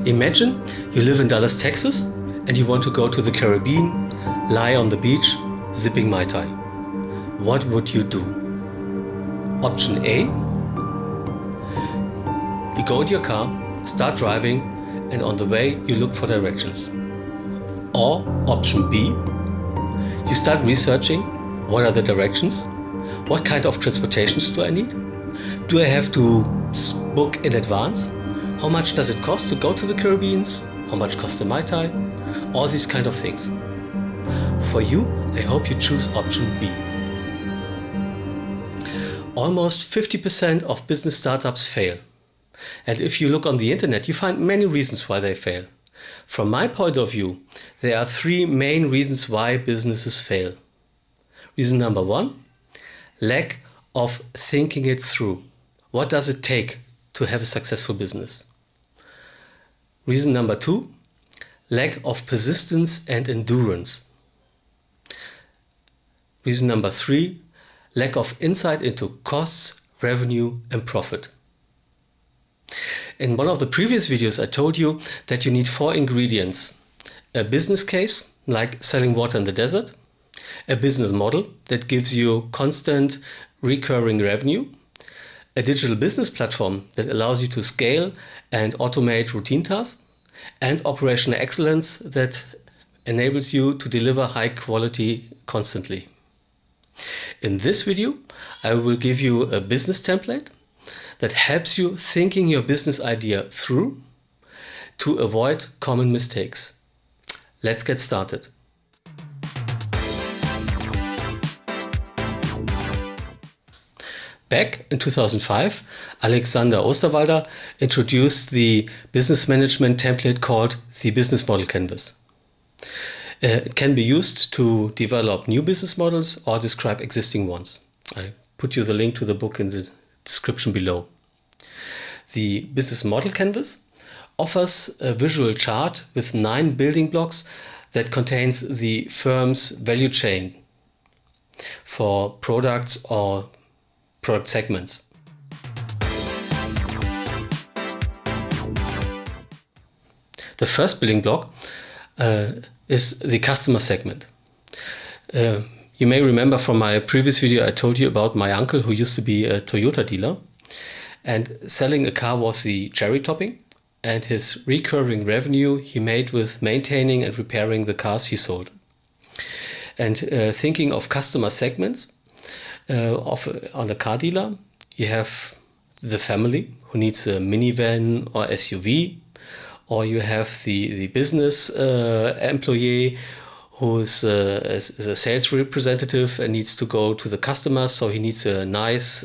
Imagine you live in Dallas, Texas, and you want to go to the Caribbean, lie on the beach, sipping Mai Tai. What would you do? Option A: you go in your car, start driving, and on the way you look for directions. Or option B: you start researching what are the directions, what kind of transportations do I need, do I have to book in advance, how much does it cost to go to the Caribbean, how much costs a Mai Tai, all these kind of things. For you, I hope you choose option B. Almost 50% of business startups fail. And if you look on the internet, you find many reasons why they fail. From my point of view, there are three main reasons why businesses fail. Reason number one: lack of thinking it through. What does it take to have a successful business? Reason number two: lack of persistence and endurance. Reason number three: lack of insight into costs, revenue, and profit. In one of the previous videos, I told you that you need 4 ingredients: a business case, like selling water in the desert, a business model that gives you constant recurring revenue, a digital business platform that allows you to scale and automate routine tasks, and operational excellence that enables you to deliver high quality constantly. In this video, I will give you a business template that helps you thinking your business idea through to avoid common mistakes. Let's get started. Back in 2005, Alexander Osterwalder introduced the business management template called the Business Model Canvas. It can be used to develop new business models or describe existing ones. I put you the link to the book in the description below. The Business Model Canvas offers a visual chart with 9 building blocks that contains the firm's value chain for products or product segments. The first building block is the customer segment. You may remember from my previous video I told you about my uncle who used to be a Toyota dealer, and selling a car was the cherry topping, and his recurring revenue he made with maintaining and repairing the cars he sold. And thinking of customer segments on a car dealer, you have the family who needs a minivan or SUV, or you have the business employee who is a sales representative and needs to go to the customers, so he needs a nice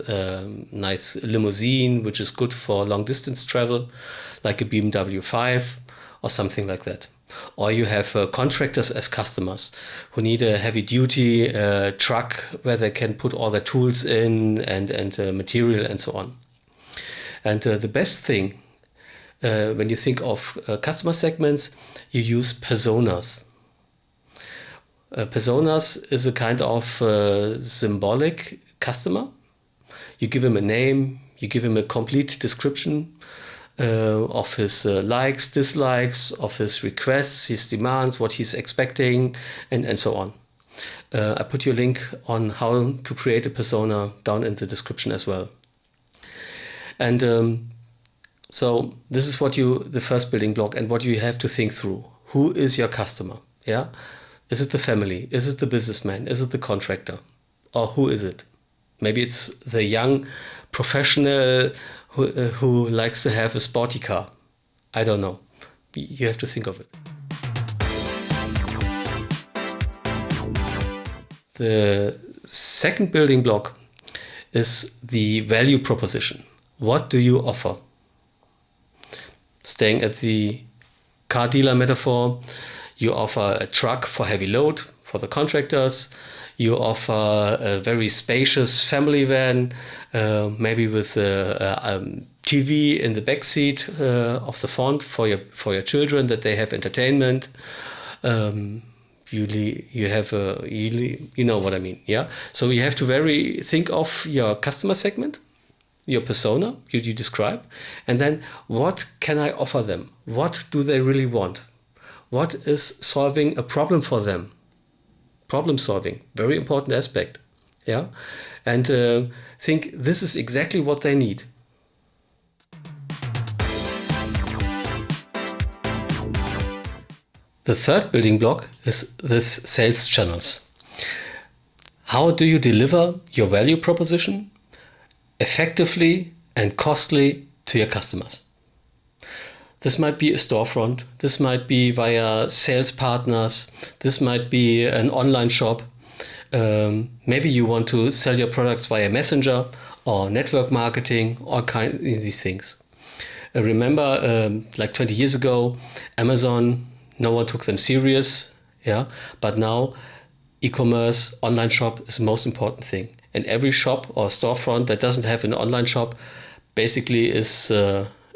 limousine which is good for long distance travel, like a BMW 5 or something like that. Or you have contractors as customers who need a heavy duty truck where they can put all their tools in and material and so on. And the best thing when you think of customer segments, you use personas. Personas is a kind of symbolic customer. You give him a name, you give him a complete description of his likes, dislikes, of his requests, his demands, what he's expecting, and so on. I put your link on how to create a persona down in the description as well. And so this is the first building block and what you have to think through. Who is your customer? Yeah. Is it the family? Is it the businessman? Is it the contractor? Or who is it? Maybe it's the young professional who likes to have a sporty car. I don't know. You have to think of it. The second building block is the value proposition. What do you offer? Staying at the car dealer metaphor, you offer a truck for heavy load for the contractors. You offer a very spacious family van, maybe with a TV in the back seat of the front for your children, that they have entertainment. Usually you have you know what I mean, yeah. So you have to think of your customer segment, your persona you describe, and then what can I offer them? What do they really want? What is solving a problem for them? Problem solving, very important aspect. Yeah, and think this is exactly what they need. The third building block is this sales channels. How do you deliver your value proposition effectively and costly to your customers? This might be a storefront, this might be via sales partners, this might be an online shop. Maybe you want to sell your products via Messenger or network marketing, all kinds of these things. Remember, like 20 years ago, Amazon, no one took them serious, yeah. But now, e-commerce, online shop is the most important thing. And every shop or storefront that doesn't have an online shop basically is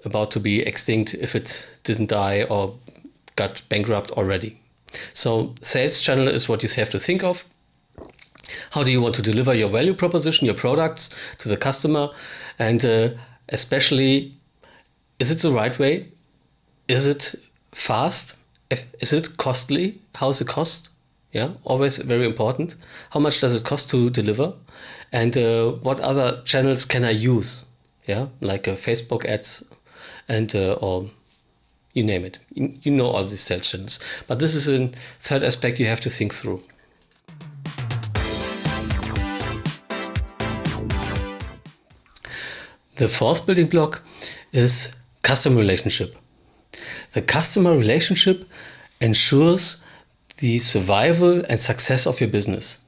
about to be extinct if it didn't die or got bankrupt already. So sales channel is what you have to think of. How do you want to deliver your value proposition, your products to the customer? And especially, is it the right way? Is it fast? Is it costly? How is the cost? Yeah, always very important. How much does it cost to deliver? And what other channels can I use? Yeah, like Facebook ads and or you name it. You know all these sales channels. But this is a third aspect you have to think through. The fourth building block is customer relationship. The customer relationship ensures the survival and success of your business.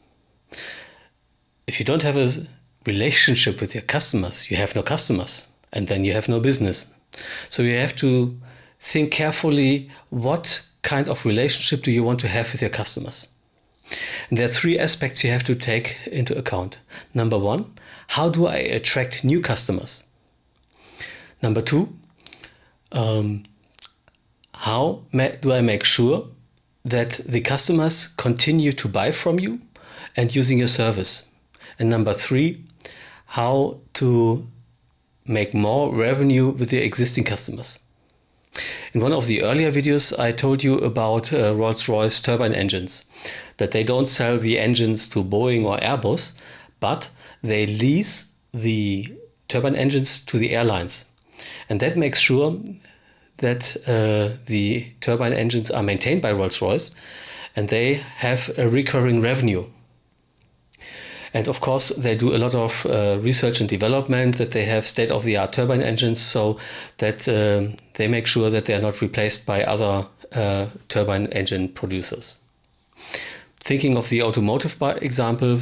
If you don't have a relationship with your customers, you have no customers, and then you have no business. So you have to think carefully, what kind of relationship do you want to have with your customers? And there are three aspects you have to take into account. Number one, how do I attract new customers? Number two, how do I make sure that the customers continue to buy from you and using your service? And number three, how to make more revenue with your existing customers. In one of the earlier videos, I told you about Rolls-Royce turbine engines, that they don't sell the engines to Boeing or Airbus, but they lease the turbine engines to the airlines. And that makes sure that the turbine engines are maintained by Rolls-Royce and they have a recurring revenue. And of course, they do a lot of research and development, that they have state-of-the-art turbine engines, so that they make sure that they are not replaced by other turbine engine producers. Thinking of the automotive example,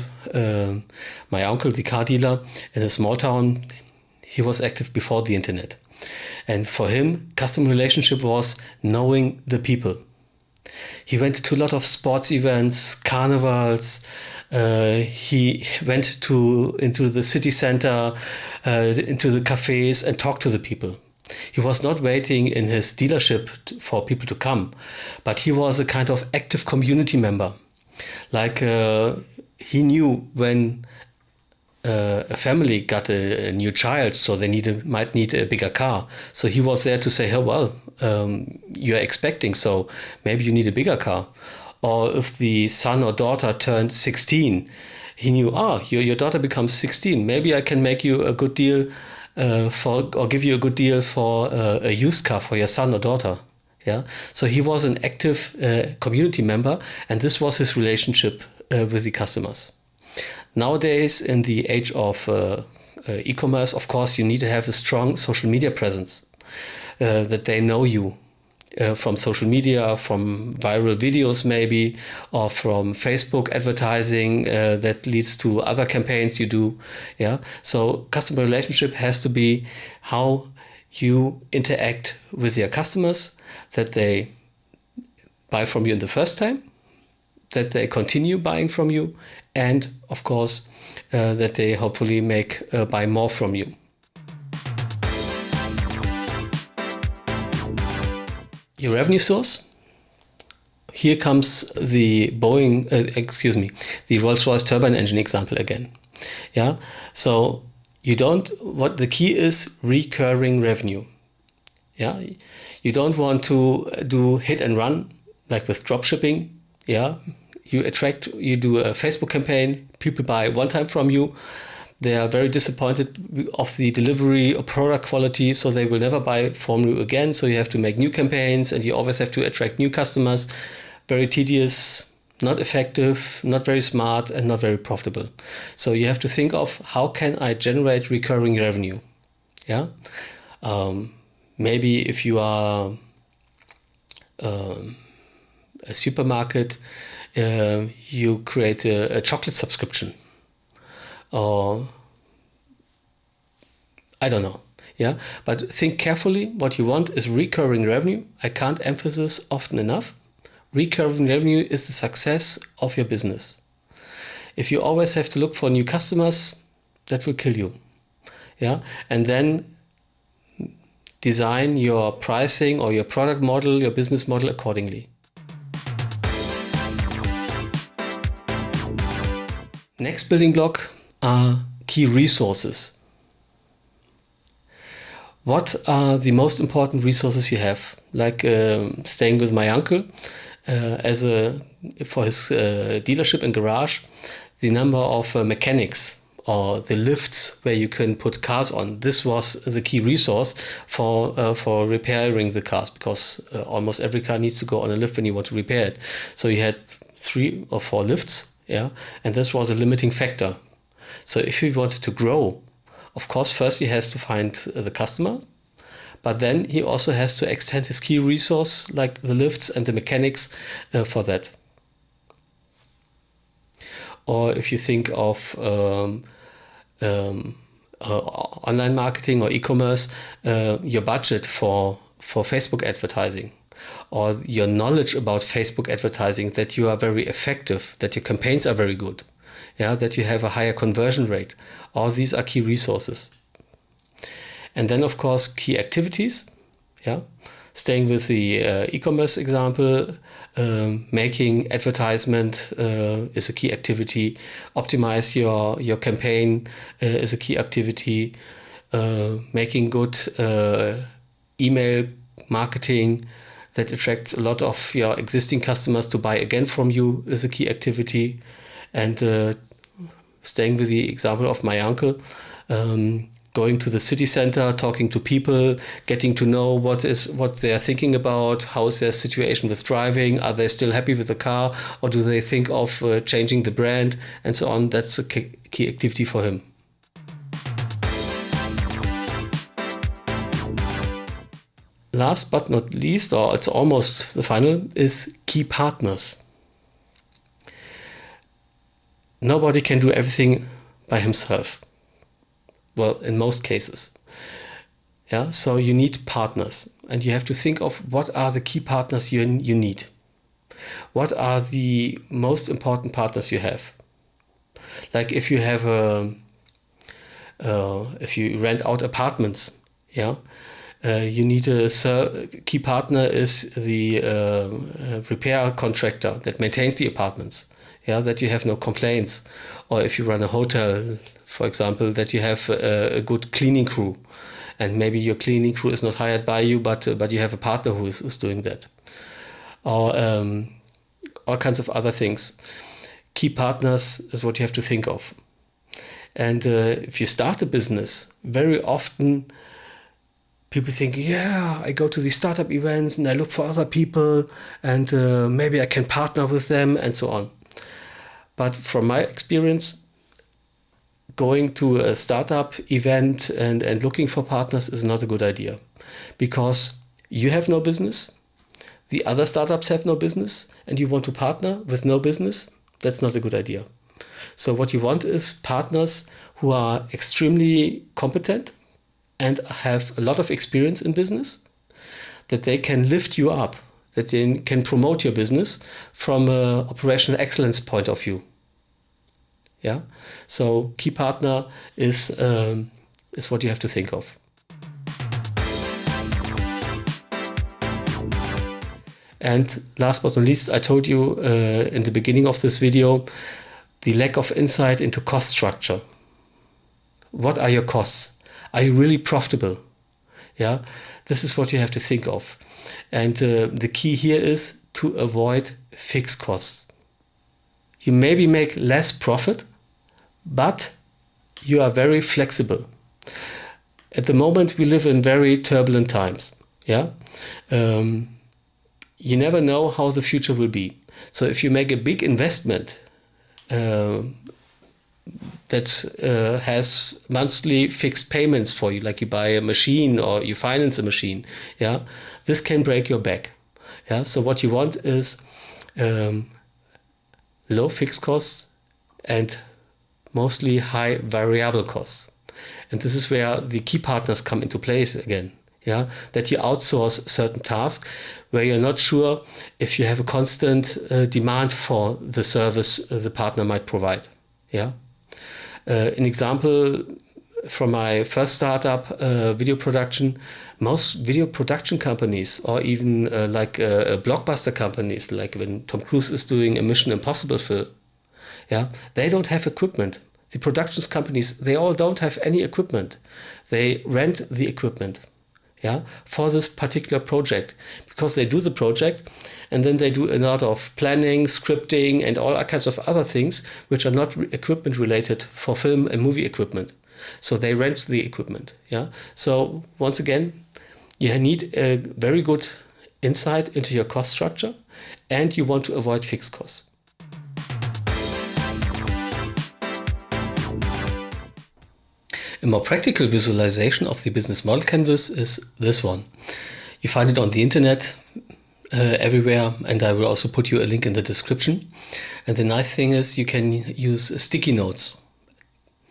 my uncle, the car dealer in a small town, he was active before the internet. And for him, customer relationship was knowing the people. He went to a lot of sports events, carnivals. He went into the city center, into the cafes and talked to the people. He was not waiting in his dealership for people to come, but he was a kind of active community member. Like he knew when a family got a new child, so they might need a bigger car. So he was there to say, oh, well, you're expecting, so maybe you need a bigger car. Or if the son or daughter turned 16, he knew, your daughter becomes 16. Maybe I can make you a good deal or give you a good deal for a used car for your son or daughter. Yeah. So he was an active community member, and this was his relationship with the customers. Nowadays, in the age of e-commerce, of course, you need to have a strong social media presence, that they know you from social media, from viral videos maybe, or from Facebook advertising that leads to other campaigns you do. Yeah. So customer relationship has to be how you interact with your customers, that they buy from you in the first time, that they continue buying from you, and of course that they hopefully buy more from you. Your revenue source. Here comes the the Rolls-Royce turbine engine example again. Yeah, so what the key is, recurring revenue. Yeah, you don't want to do hit and run like with dropshipping. Yeah, you do a Facebook campaign, people buy one time from you, they are very disappointed of the delivery or product quality, so they will never buy from you again. So you have to make new campaigns and you always have to attract new customers. Very tedious, not effective, not very smart, and not very profitable. So you have to think of, how can I generate recurring revenue? Yeah. Maybe if you are a supermarket, you create a chocolate subscription, or I don't know. Yeah, but think carefully. What you want is recurring revenue. I can't emphasize often enough. Recurring revenue is the success of your business. If you always have to look for new customers, that will kill you. Yeah, and then design your pricing or your product model, your business model accordingly. Next building block are key resources. What are the most important resources you have? Like staying with my uncle for his dealership and garage, the number of mechanics or the lifts where you can put cars on. This was the key resource for repairing the cars, because almost every car needs to go on a lift when you want to repair it. So you had 3 or 4 lifts, yeah, and this was a limiting factor. So if he wanted to grow, of course, first he has to find the customer, but then he also has to extend his key resource, like the lifts and the mechanics for that. Or if you think of online marketing or e-commerce, your budget for Facebook advertising, or your knowledge about Facebook advertising, that you are very effective, that your campaigns are very good, yeah, that you have a higher conversion rate. All these are key resources. And then, of course, key activities. Yeah, staying with the e-commerce example, making advertisement is a key activity. Optimize your campaign is a key activity. Making good email marketing that attracts a lot of your existing customers to buy again from you is a key activity. And staying with the example of my uncle, going to the city center, talking to people, getting to know what they are thinking about, how is their situation with driving, are they still happy with the car, or do they think of changing the brand, and so on. That's a key activity for him. Last but not least, or it's almost the final, is key partners. Nobody can do everything by himself. Well, in most cases. Yeah, so you need partners, and you have to think of what are the key partners you need. What are the most important partners you have? Like if you have if you rent out apartments, yeah, you need a key partner is the repair contractor that maintains the apartments. Yeah, that you have no complaints. Or if you run a hotel, for example, that you have a good cleaning crew, and maybe your cleaning crew is not hired by you, but you have a partner who is doing that. Or all kinds of other things. Key partners is what you have to think of. And if you start a business, very often people think, yeah, I go to these startup events and I look for other people, and maybe I can partner with them, and so on. But from my experience, going to a startup event and looking for partners is not a good idea, because you have no business, the other startups have no business, and you want to partner with no business. That's not a good idea. So what you want is partners who are extremely competent and have a lot of experience in business, that they can lift you up, that they can promote your business from an operational excellence point of view. Yeah, so key partner is what you have to think of. And last but not least, I told you in the beginning of this video, the lack of insight into cost structure. What are your costs? Are you really profitable? Yeah, this is what you have to think of. And the key here is to avoid fixed costs. You maybe make less profit, but you are very flexible. At the moment, we live in very turbulent times. Yeah, you never know how the future will be. So if you make a big investment that has monthly fixed payments for you, like you buy a machine or you finance a machine, yeah, this can break your back. Yeah, so what you want is low fixed costs and mostly high variable costs. And this is where the key partners come into place again. Yeah, that you outsource certain tasks where you're not sure if you have a constant demand for the service the partner might provide. Yeah, an example from my first startup, video production. Most video production companies, or even blockbuster companies, like when Tom Cruise is doing a Mission Impossible film, yeah, they don't have equipment. The productions companies, they all don't have any equipment. They rent the equipment, yeah, for this particular project, because they do the project and then they do a lot of planning, scripting, and all kinds of other things which are not equipment related for film and movie equipment. So they rent the equipment. Yeah. So once again, you need a very good insight into your cost structure, and you want to avoid fixed costs. A more practical visualization of the business model canvas is this one. You find it on the internet everywhere, and I will also put you a link in the description. And the nice thing is you can use sticky notes.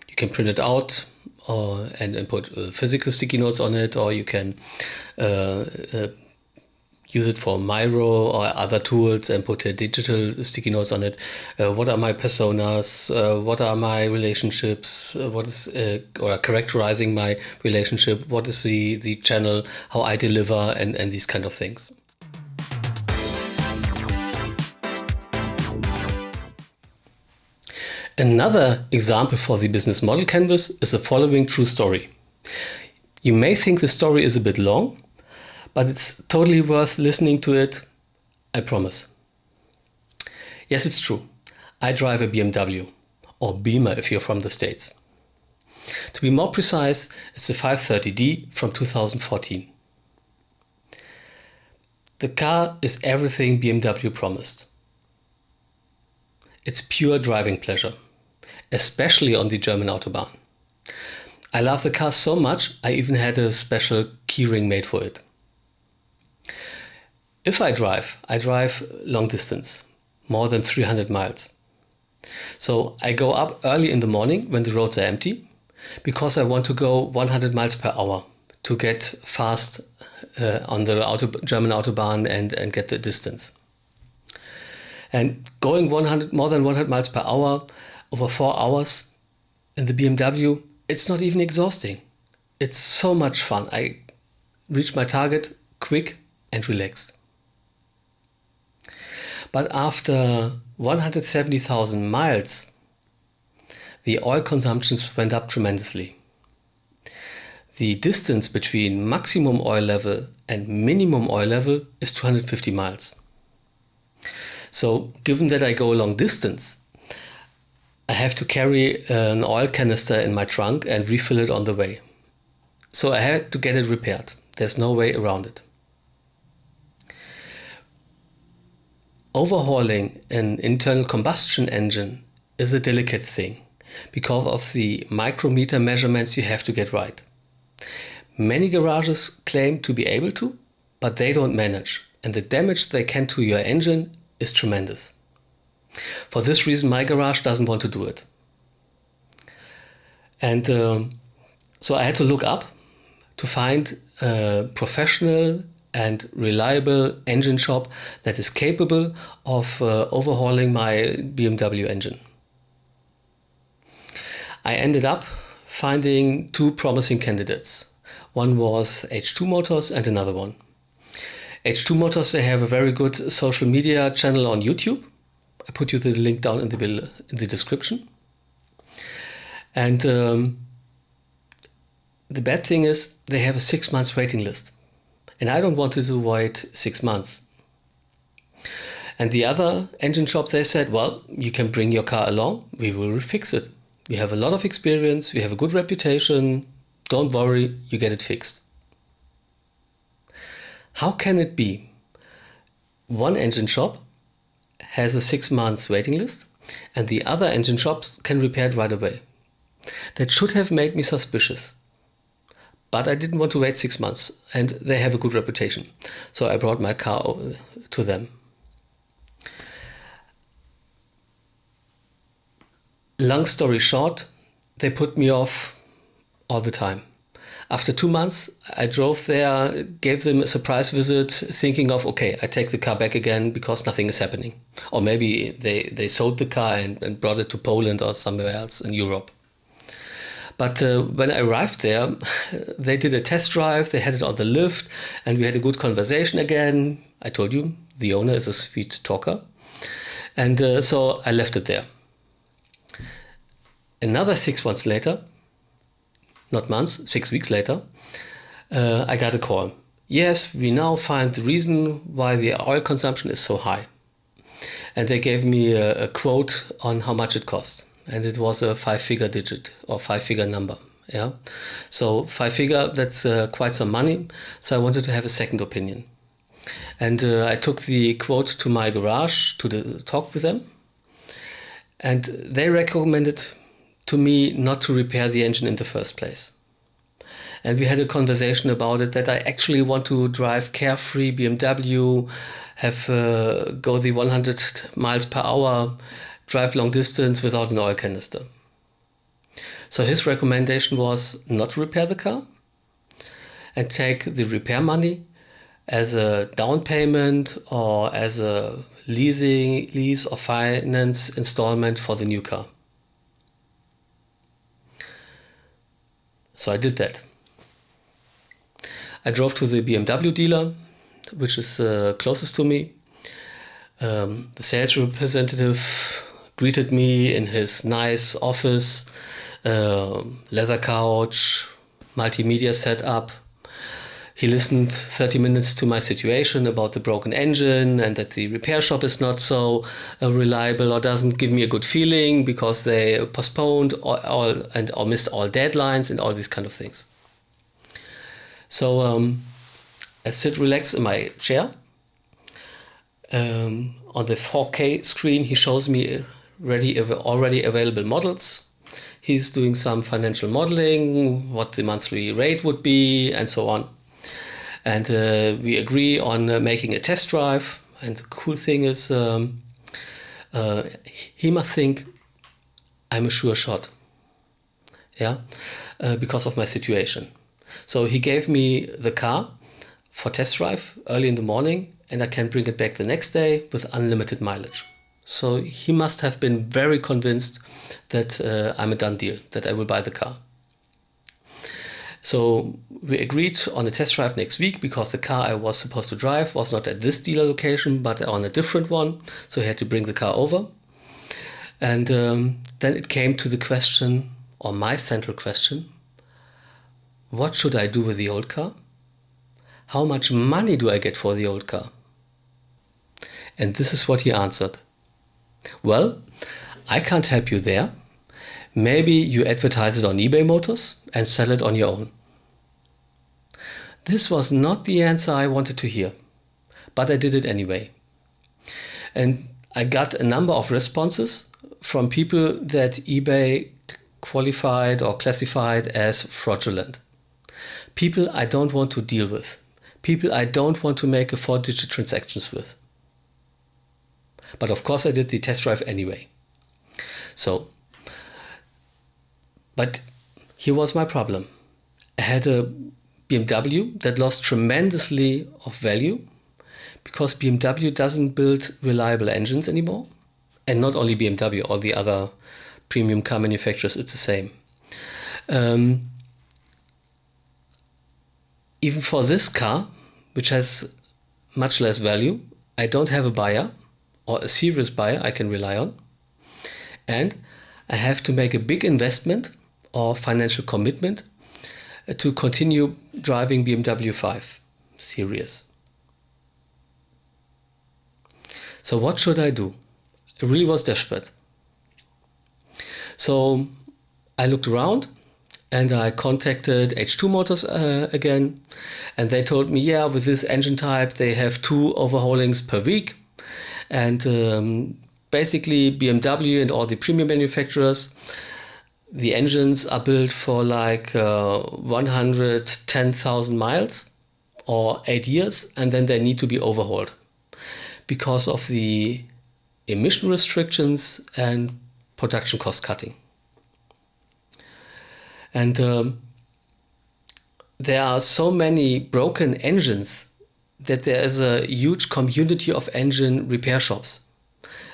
You can print it out and put physical sticky notes on it, or you can use it for Miro or other tools and put digital sticky notes on it. What are my personas? What are my relationships? What is or characterizing my relationship? What is the channel? How I deliver and these kind of things. Another example for the business model canvas is the following true story. You may think the story is a bit long, but it's totally worth listening to it, I promise. Yes, it's true. I drive a BMW, or Beamer if you're from the States. To be more precise, it's a 530D from 2014. The car is everything BMW promised. It's pure driving pleasure, especially on the German Autobahn. I love the car so much, I even had a special keyring made for it. If I drive long distance, more than 300 miles. So I go up early in the morning when the roads are empty, because I want to go 100 miles per hour to get fast on the German Autobahn and get the distance. And going more than 100 miles per hour over 4 hours in the BMW, it's not even exhausting. It's so much fun. I reach my target quick and relaxed. But after 170,000 miles, the oil consumptions went up tremendously. The distance between maximum oil level and minimum oil level is 250 miles. So given that I go a long distance, I have to carry an oil canister in my trunk and refill it on the way. So I had to get it repaired. There's no way around it. Overhauling an internal combustion engine is a delicate thing because of the micrometer measurements you have to get right. Many garages claim to be able to, but they don't manage, and the damage they can to your engine is tremendous. For this reason, my garage doesn't want to do it. And so I had to look up to find a professional and reliable engine shop that is capable of overhauling my BMW engine. I ended up finding two promising candidates. One was H2 Motors and another one. H2 Motors, they have a very good social media channel on YouTube. I put you the link down in the description. And The bad thing is they have a 6 months waiting list. And I don't want to wait 6 months. And the other engine shop, they said, well, you can bring your car along. We will fix it. We have a lot of experience. We have a good reputation. Don't worry, you get it fixed. How can it be? One engine shop has a 6 months waiting list and the other engine shops can repair it right away. That should have made me suspicious. But I didn't want to wait 6 months and they have a good reputation. So I brought my car to them. Long story short, they put me off all the time. After 2 months, I drove there, gave them a surprise visit, thinking of, okay, I take the car back again because nothing is happening. Or maybe they sold the car and brought it to Poland or somewhere else in Europe. But when I arrived there, they did a test drive, they had it on the lift, and we had a good conversation again. I told you, the owner is a sweet talker. And so I left it there. Another 6 months later, not months, 6 weeks later, I got a call. Yes, we now find the reason why the oil consumption is so high. And they gave me a quote on how much it cost. And it was a 5-figure digit or 5-figure number. Yeah. So 5-figure, that's quite some money. So I wanted to have a second opinion. And I took the quote to my garage to talk with them. And they recommended to me not to repair the engine in the first place. And we had a conversation about it, that I actually want to drive carefree BMW, have go the 100 miles per hour, drive long distance without an oil canister. So his recommendation was not to repair the car and take the repair money as a down payment or as a lease or finance installment for the new car. So I did that. I drove to the BMW dealer, which is closest to me. The sales representative greeted me in his nice office, leather couch, multimedia setup. He listened 30 minutes to my situation about the broken engine and that the repair shop is not so reliable or doesn't give me a good feeling because they postponed or missed all deadlines and all these kind of things. So I sit relaxed in my chair. On the 4K screen, he shows me already available models. He's doing some financial modeling, what the monthly rate would be, and so on. And we agree on making a test drive. And the cool thing is, he must think I'm a sure shot. Yeah, because of my situation. So he gave me the car for test drive early in the morning, and I can bring it back the next day with unlimited mileage. So he must have been very convinced that I'm a done deal, that I will buy the car. So we agreed on a test drive next week because the car I was supposed to drive was not at this dealer location, but on a different one. So he had to bring the car over. And then it came to the question, or my central question, what should I do with the old car? How much money do I get for the old car? And this is what he answered. Well, I can't help you there. Maybe you advertise it on eBay Motors and sell it on your own. This was not the answer I wanted to hear, but I did it anyway. And I got a number of responses from people that eBay qualified or classified as fraudulent. People I don't want to deal with. People I don't want to make a 4-digit transactions with. But of course I did the test drive anyway. So, but here was my problem. I had a BMW that lost tremendously of value because BMW doesn't build reliable engines anymore. And not only BMW, all the other premium car manufacturers, it's the same. Even for this car, which has much less value, I don't have a buyer or a serious buyer I can rely on. And I have to make a big investment or financial commitment to continue driving BMW 5 Series. So what should I do? I really was desperate. So I looked around and I contacted H2 Motors again, and they told me, yeah, with this engine type they have 2 overhaulings per week, and basically BMW and all the premium manufacturers, the engines are built for like 110,000 miles or 8 years, and then they need to be overhauled because of the emission restrictions and production cost cutting. And there are so many broken engines that there is a huge community of engine repair shops.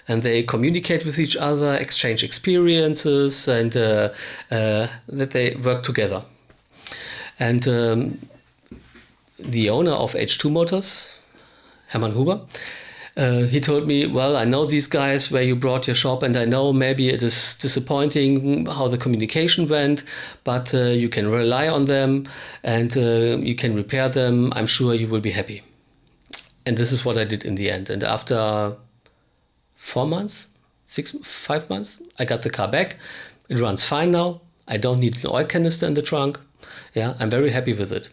And they communicate with each other, exchange experiences, and that they work together. And the owner of H2 Motors, Hermann Huber, he told me, well, I know these guys where you brought your shop, and I know maybe it is disappointing how the communication went, but you can rely on them and you can repair them. I'm sure you will be happy. And this is what I did in the end. And after 5 months, I got the car back. It runs fine now. I don't need an oil canister in the trunk. Yeah, I'm very happy with it.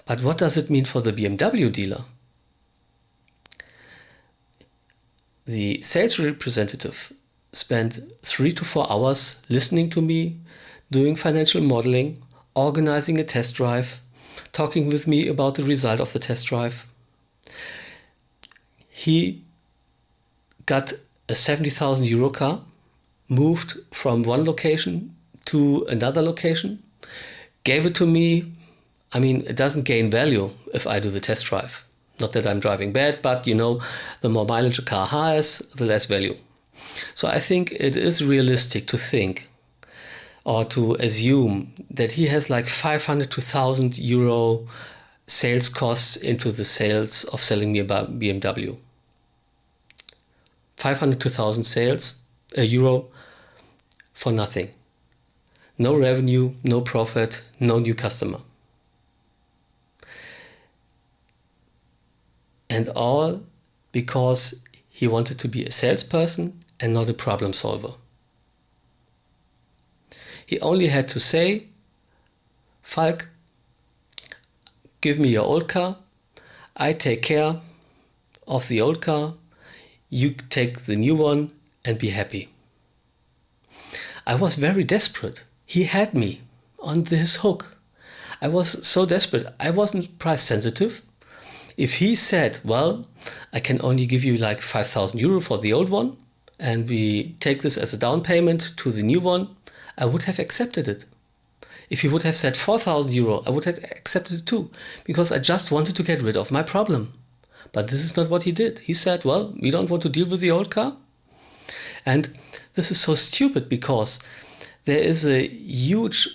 But what does it mean for the BMW dealer? The sales representative spent 3 to 4 hours listening to me, doing financial modeling, organizing a test drive, talking with me about the result of the test drive. He got a 70,000 euro car, moved from one location to another location, gave it to me. I mean, it doesn't gain value if I do the test drive. Not that I'm driving bad, but you know, the more mileage a car has, the less value. So I think it is realistic to think or to assume that he has like 500 to 1,000 euro sales costs into the sales of selling me a BMW. 500 to 1,000 sales, euro for nothing. No revenue, no profit, no new customer. And all because he wanted to be a salesperson and not a problem solver. He only had to say, Falk, give me your old car, I take care of the old car, you take the new one and be happy. I was very desperate. He had me on this hook. I was so desperate. I wasn't price sensitive. If he said, well, I can only give you like 5,000 euro for the old one and we take this as a down payment to the new one, I would have accepted it. If he would have said 4,000 euro, I would have accepted it too, because I just wanted to get rid of my problem. But this is not what he did. He said, well, we don't want to deal with the old car. And this is so stupid because there is a huge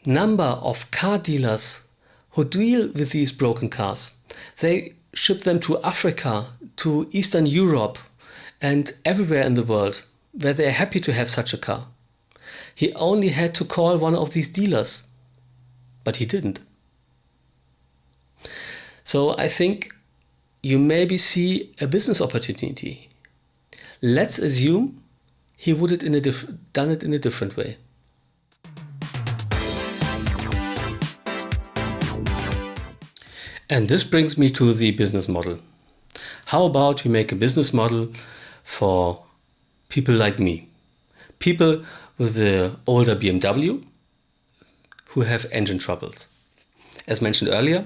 number of car dealers who deal with these broken cars. They ship them to Africa, to Eastern Europe, and everywhere in the world where they are happy to have such a car. He only had to call one of these dealers, but he didn't. So I think you maybe see a business opportunity. Let's assume he would have done it in a different way. And this brings me to the business model. How about we make a business model for people like me? People with the older BMW who have engine troubles. As mentioned earlier,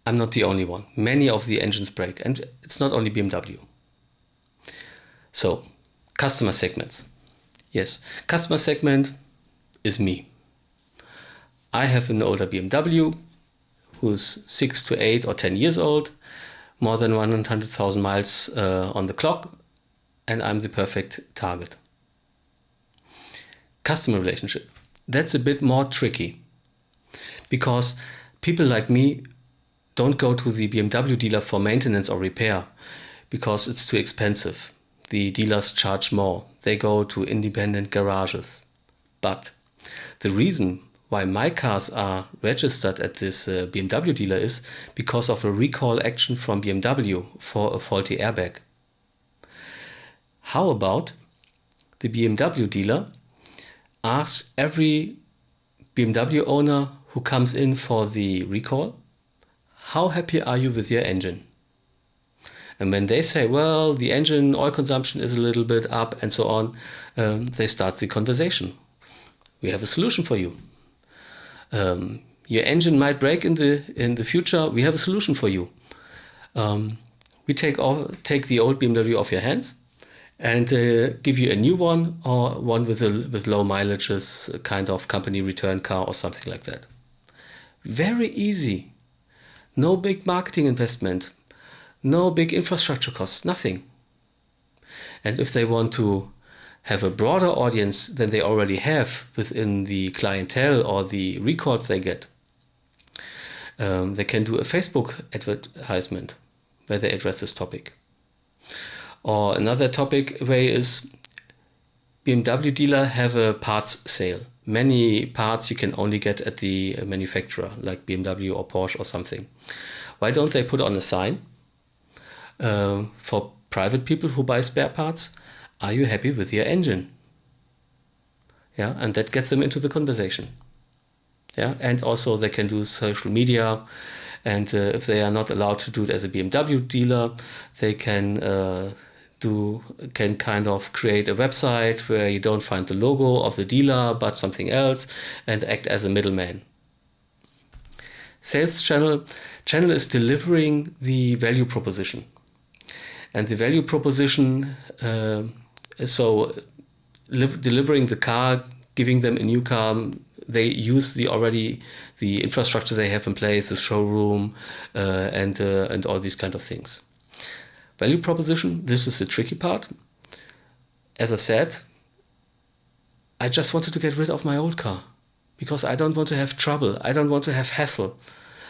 I'm not the only one. Many of the engines break, and it's not only BMW. So, customer segments. Yes, customer segment is me. I have an older BMW who's 6 to 8 or 10 years old, more than 100,000 miles on the clock, and I'm the perfect target. Customer relationship. That's a bit more tricky because people like me don't go to the BMW dealer for maintenance or repair because it's too expensive. The dealers charge more. They go to independent garages. But the reason why my cars are registered at this BMW dealer is because of a recall action from BMW for a faulty airbag. How about the BMW dealer asks every BMW owner who comes in for the recall, how happy are you with your engine? And when they say, well, the engine oil consumption is a little bit up and so on, they start the conversation. We have a solution for you. Your engine might break in the future. We have a solution for you. We take the old BMW off your hands and give you a new one, or one with low mileages, kind of company return car or something like that. Very easy. No big marketing investment. No big infrastructure costs, nothing. And if they want to have a broader audience than they already have within the clientele or the recalls they get, they can do a Facebook advertisement where they address this topic. Or another topic way is BMW dealer have a parts sale. Many parts you can only get at the manufacturer, like BMW or Porsche or something. Why don't they put on a sign for private people who buy spare parts? Are you happy with your engine? Yeah, and that gets them into the conversation. Yeah, and also they can do social media, and if they are not allowed to do it as a BMW dealer, they can kind of create a website where you don't find the logo of the dealer but something else, and act as a middleman. Sales channel is delivering the value proposition. And the value proposition, delivering the car, giving them a new car, they use the infrastructure they have in place, the showroom, and all these kind of things. Value proposition, this is the tricky part. As I said, I just wanted to get rid of my old car because I don't want to have trouble. I don't want to have hassle.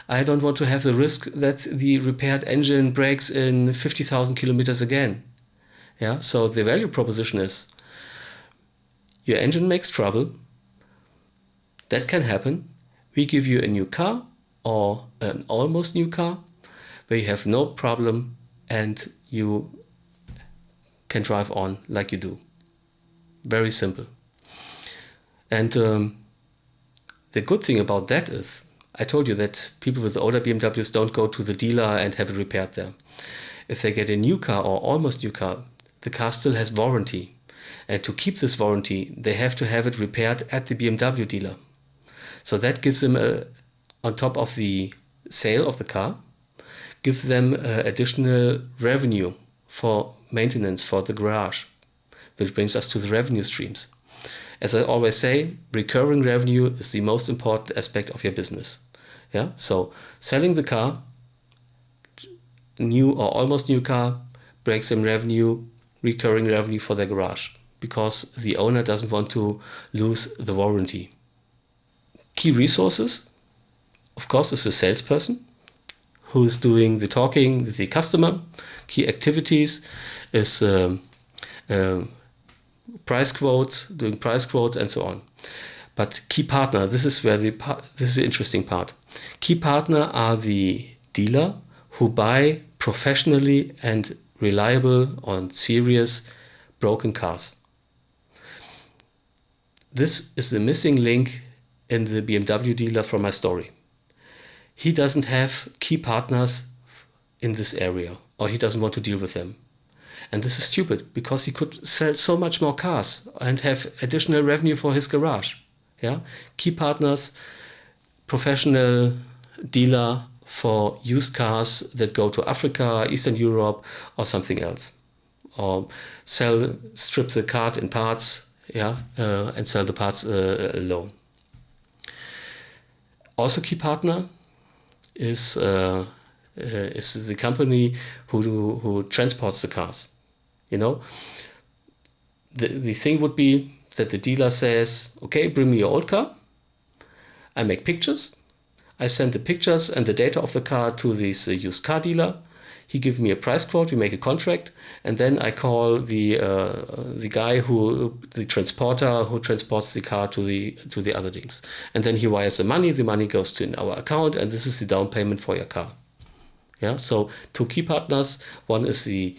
I don't want to have the risk that the repaired engine breaks in 50,000 kilometers again. Yeah, so the value proposition is your engine makes trouble. That can happen. We give you a new car or an almost new car where you have no problem and you can drive on like you do. Very simple. And the good thing about that is, I told you that people with older BMWs don't go to the dealer and have it repaired there. If they get a new car or almost new car, the car still has warranty. And to keep this warranty, they have to have it repaired at the BMW dealer. So that gives them, on top of the sale of the car, gives them additional revenue for maintenance for the garage, which brings us to the revenue streams. As I always say, recurring revenue is the most important aspect of your business. Yeah, so selling the car, new or almost new car, brings them revenue, recurring revenue for their garage, because the owner doesn't want to lose the warranty. Key resources, of course, is the salesperson who is doing the talking with the customer. Key activities is price quotes, doing price quotes, and so on. But key partner, this is the interesting part. Key partner are the dealer who buy professionally and reliable on serious broken cars. This is the missing link in the BMW dealer from my story. He doesn't have key partners in this area, or he doesn't want to deal with them. And this is stupid, because he could sell so much more cars and have additional revenue for his garage. Yeah, key partners, professional dealer for used cars that go to Africa, Eastern Europe, or something else. Or strip the car in parts, yeah, and sell the parts alone. Also, key partner is the company who transports the cars. You know, the thing would be that the dealer says, okay, bring me your old car. I make pictures. I send the pictures and the data of the car to this used car dealer. He gives me a price quote, we make a contract, and then I call the guy the transporter who transports the car to the other things. And then he wires the money goes to our account, and this is the down payment for your car. Yeah, so two key partners. One is the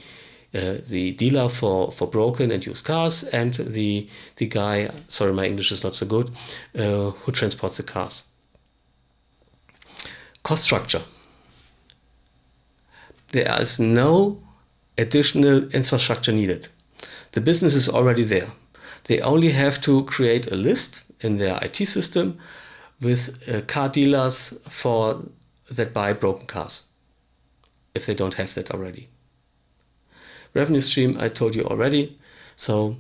dealer for broken and used cars, and the guy, sorry, my English is not so good, who transports the cars. Cost structure. There is no additional infrastructure needed. The business is already there. They only have to create a list in their IT system with car dealers that buy broken cars, if they don't have that already. Revenue stream, I told you already. So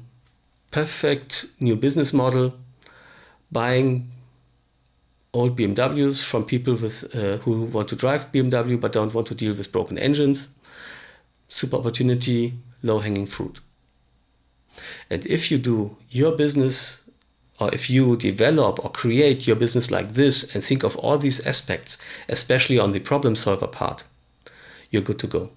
perfect new business model, buying old BMWs from people who want to drive BMW but don't want to deal with broken engines. Super opportunity, low-hanging fruit. And if you do your business, or if you develop or create your business like this and think of all these aspects, especially on the problem solver part, you're good to go.